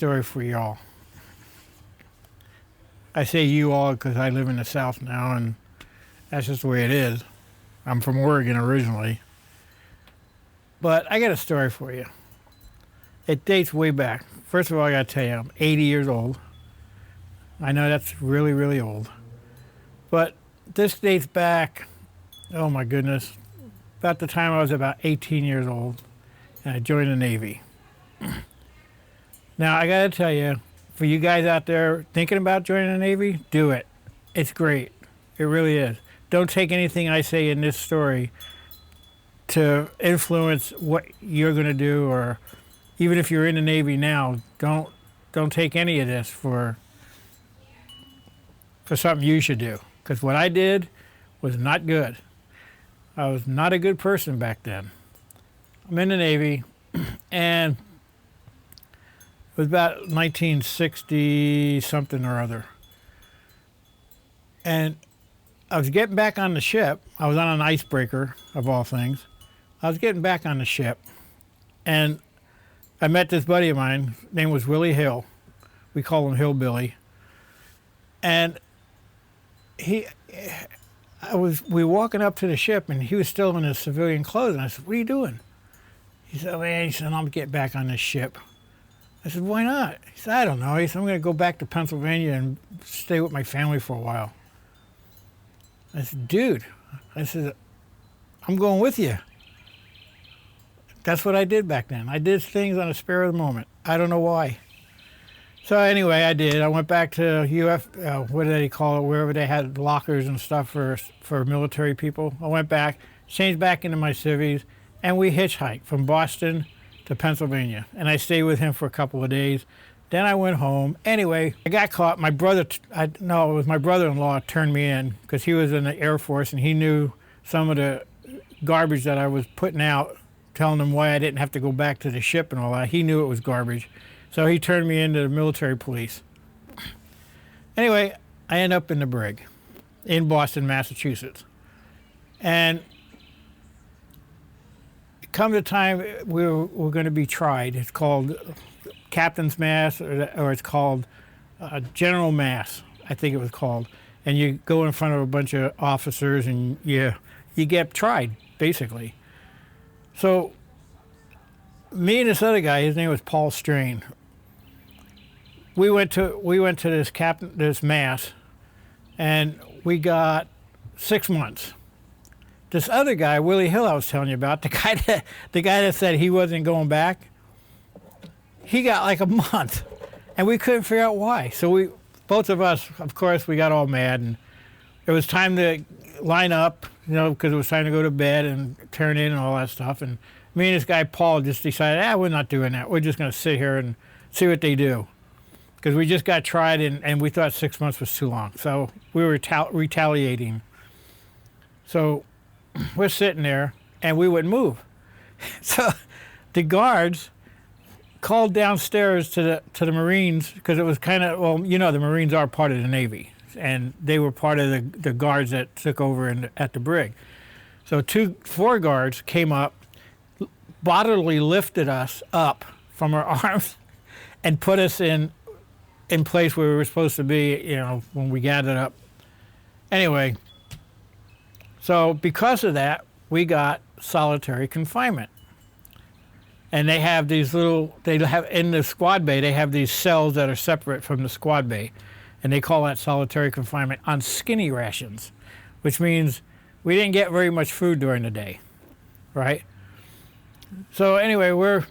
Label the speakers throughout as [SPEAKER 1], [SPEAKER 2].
[SPEAKER 1] story for y'all. I say you all because I live in the South now, and that's just the way it is. I'm from Oregon originally. But I got a story for you. It dates way back. First of all, I got to tell you, I'm 80 years old. I know that's really, really old. But this dates back, oh my goodness, about the time I was about 18 years old, and I joined the Navy. Now, I got to tell you, for you guys out there thinking about joining the Navy, do it. It's great. It really is. Don't take anything I say in this story to influence what you're going to do, or even if you're in the Navy now, don't take any of this for something you should do. Because what I did was not good. I was not a good person back then. I'm in the Navy, and it was about 1960 something or other. And I was getting back on the ship. I was on an icebreaker, of all things. I was getting back on the ship, and I met this buddy of mine. His name was Willie Hill. We call him Hillbilly. And we were walking up to the ship, and he was still in his civilian clothes. And I said, "What are you doing?" He said, "Man," he said, "I'm getting back on this ship." I said, "Why not?" He said, "I don't know." He said, "I'm going to go back to Pennsylvania and stay with my family for a while." I said, "Dude," I said, "I'm going with you." That's what I did back then. I did things on a spur of the moment. I don't know why. So anyway, I did. I went back to what do they call it, wherever they had lockers and stuff for military people. I went back, changed back into my civvies, and we hitchhiked from Boston to Pennsylvania. And I stayed with him for a couple of days. Then I went home. Anyway, I got caught. It was my brother-in-law turned me in because he was in the Air Force, and he knew some of the garbage that I was putting out, telling him why I didn't have to go back to the ship and all that. He knew it was garbage. So he turned me into the military police. Anyway, I end up in the brig in Boston, Massachusetts. And come the time we're going to be tried, it's called Captain's Mass, or it's called General Mass, I think it was called. And you go in front of a bunch of officers, and you get tried, basically. So me and this other guy, his name was Paul Strain. We went to this mass, and we got 6 months. This other guy, Willie Hill, I was telling you about, the guy that said he wasn't going back, he got like a month, and we couldn't figure out why. So both of us, of course, we got all mad, and it was time to line up, because it was time to go to bed and turn in and all that stuff. And me and this guy Paul just decided, we're not doing that. We're just going to sit here and see what they do. Because we just got tried, and we thought 6 months was too long. So we were retaliating. So we're sitting there, and we wouldn't move. So the guards called downstairs to the Marines, because it was kind of, the Marines are part of the Navy, and they were part of the guards that took over at the brig. So 4 guards came up, bodily lifted us up from our arms, and put us in place where we were supposed to be, when we gathered up. Anyway, so because of that, we got solitary confinement. And they have in the squad bay, they have these cells that are separate from the squad bay. And they call that solitary confinement on skinny rations, which means we didn't get very much food during the day, right? So anyway, we're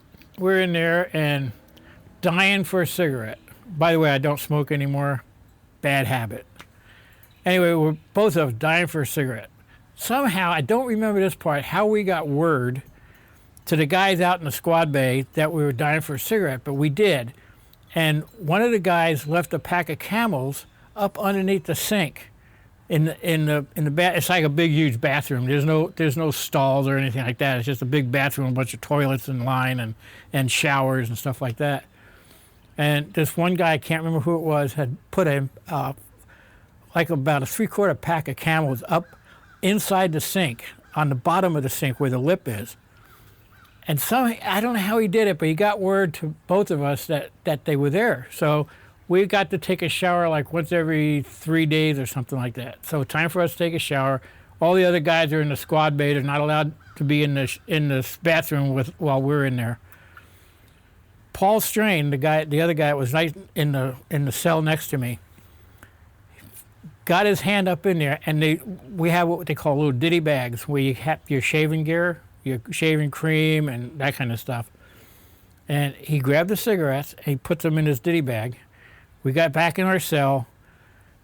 [SPEAKER 1] in there and dying for a cigarette. By the way, I don't smoke anymore. Bad habit. Anyway, we're both of us dying for a cigarette. Somehow, I don't remember this part, how we got word to the guys out in the squad bay that we were dying for a cigarette, but we did. And one of the guys left a pack of Camels up underneath the sink in the it's like a big, huge bathroom. There's no stalls or anything like that. It's just a big bathroom, a bunch of toilets in line and showers and stuff like that. And this one guy, I can't remember who it was, had put like about a 3/4 pack of Camels up inside the sink, on the bottom of the sink where the lip is. And I don't know how he did it, but he got word to both of us that they were there. So we got to take a shower like once every 3 days or something like that. So time for us to take a shower. All the other guys are in the squad bay. They're not allowed to be in the bathroom while we're in there. Paul Strain, the other guy that was right in the cell next to me, got his hand up in there, and we have what they call little ditty bags where you have your shaving gear, your shaving cream, and that kind of stuff. And he grabbed the cigarettes and he put them in his ditty bag. We got back in our cell.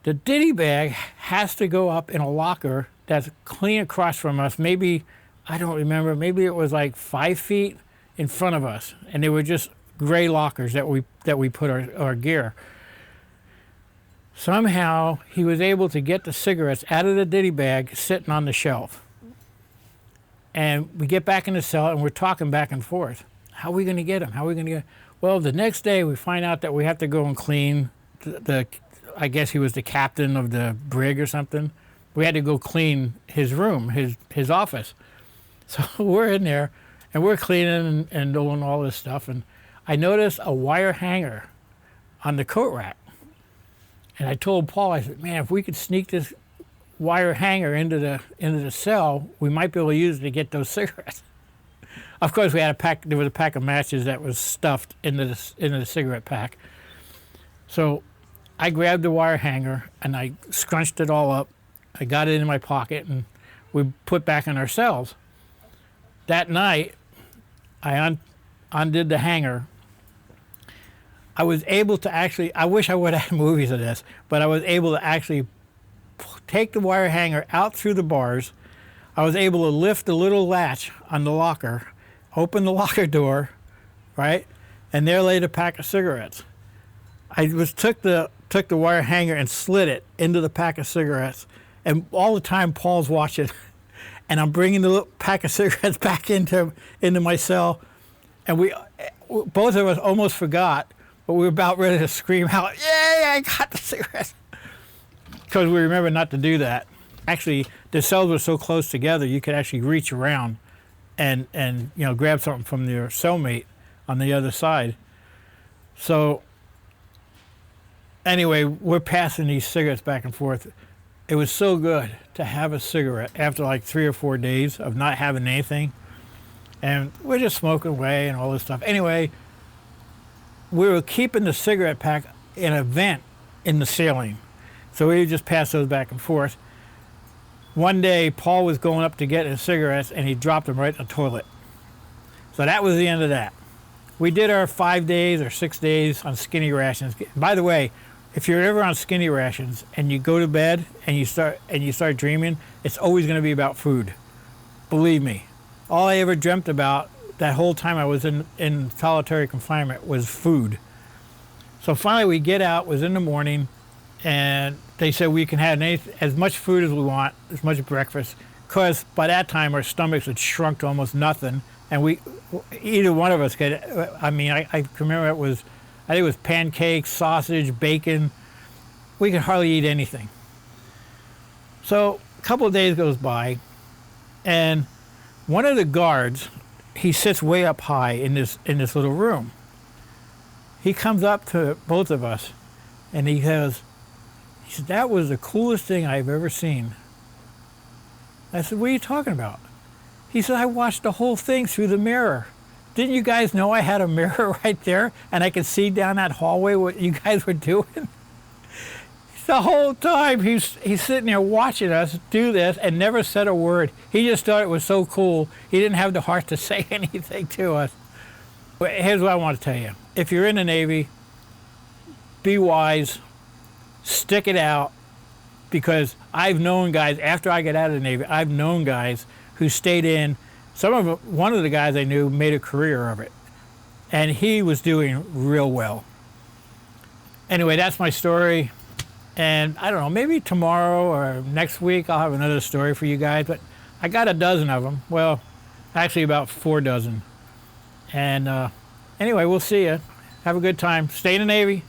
[SPEAKER 1] The ditty bag has to go up in a locker that's clean across from us. Maybe, I don't remember, maybe it was like 5 feet in front of us. And they were just gray lockers that we put our gear. Somehow he was able to get the cigarettes out of the ditty bag sitting on the shelf. And we get back in the cell and we're talking back and forth. How are we going to get him? How are we going to get him? Well, the next day we find out that we have to go and clean I guess he was the captain of the brig or something. We had to go clean his room, his office. So we're in there and we're cleaning and doing all this stuff. And I noticed a wire hanger on the coat rack. And I told Paul, I said, man, if we could sneak this wire hanger into the cell, we might be able to use it to get those cigarettes. Of course, there was a pack of matches that was stuffed into the cigarette pack. So I grabbed the wire hanger and I scrunched it all up. I got it in my pocket and we put back in our cells. That night, I undid the hanger. I was able to actually, I wish I would have had movies of this, but I was able to actually take the wire hanger out through the bars. I was able to lift the little latch on the locker, open the locker door, right? And there laid a pack of cigarettes. I took the wire hanger and slid it into the pack of cigarettes. And all the time Paul's watching. And I'm bringing the little pack of cigarettes back into my cell. And both of us almost forgot, but we were about ready to scream out, "Yay, I got the cigarettes!" Because we remember not to do that. Actually, the cells were so close together, you could actually reach around and grab something from your cellmate on the other side. So anyway, we're passing these cigarettes back and forth. It was so good to have a cigarette after like 3 or 4 days of not having anything. And we're just smoking away and all this stuff. Anyway, we were keeping the cigarette pack in a vent in the ceiling. So we would just pass those back and forth. One day, Paul was going up to get his cigarettes and he dropped them right in the toilet. So that was the end of that. We did our 5 days or 6 days on skinny rations. By the way, if you're ever on skinny rations and you go to bed and you start dreaming, it's always going to be about food. Believe me. All I ever dreamt about that whole time I was in solitary confinement was food. So finally we get out, it was in the morning, and they said we can have as much food as we want, as much breakfast, because by that time our stomachs had shrunk to almost nothing, and either one of us could, I can remember I think it was pancakes, sausage, bacon. We could hardly eat anything. So a couple of days goes by, and one of the guards, he sits way up high in this little room. He comes up to both of us, and he said, "That was the coolest thing I've ever seen." I said, "What are you talking about?" He said, "I watched the whole thing through the mirror. Didn't you guys know I had a mirror right there and I could see down that hallway what you guys were doing?" The whole time he's sitting there watching us do this and never said a word. He just thought it was so cool. He didn't have the heart to say anything to us. But here's what I want to tell you. If you're in the Navy, be wise, stick it out, because I've known guys, after I got out of the Navy, I've known guys who stayed in. One of the guys I knew made a career of it, and he was doing real well. Anyway, that's my story. And I don't know, maybe tomorrow or next week I'll have another story for you guys, but I got a dozen of them. Well, actually about 4 dozen. And anyway, we'll see you. Have a good time. Stay in the Navy.